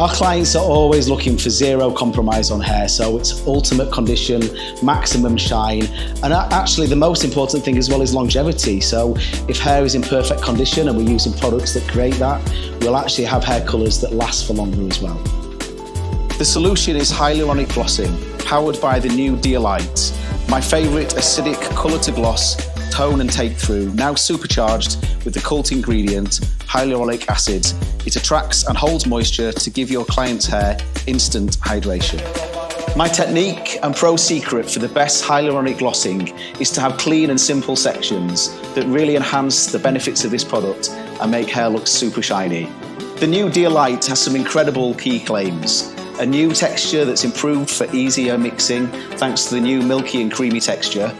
Our clients are always looking for zero compromise on hair, so it's ultimate condition, maximum shine, and actually the most important thing as well is longevity. So if hair is in perfect condition and we're using products that create that, we'll actually have hair colours that last for longer as well. The solution is Hyaluronic Glossing, powered by the new Dialight, my favourite acidic colour to gloss, tone and take through, now supercharged with the cult ingredient, Hyaluronic Acid. It attracts and holds moisture to give your client's hair instant hydration. My technique and pro secret for the best hyaluronic glossing is to have clean and simple sections that really enhance the benefits of this product and make hair look super shiny. The new Dialight has some incredible key claims. A new texture that's improved for easier mixing thanks to the new milky and creamy texture.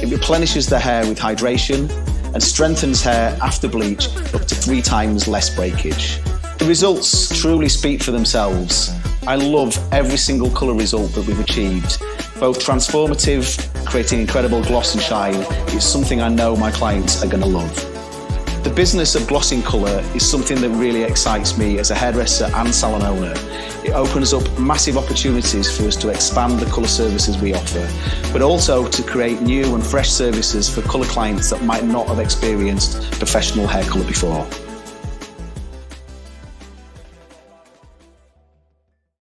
It replenishes the hair with hydration and strengthens hair after bleach up to 3 times less breakage. The results truly speak for themselves. I love every single colour result that we've achieved. Both transformative, creating incredible gloss and shine, is something I know my clients are going to love. The business of glossing colour is something that really excites me as a hairdresser and salon owner. It opens up massive opportunities for us to expand the colour services we offer, but also to create new and fresh services for colour clients that might not have experienced professional hair colour before.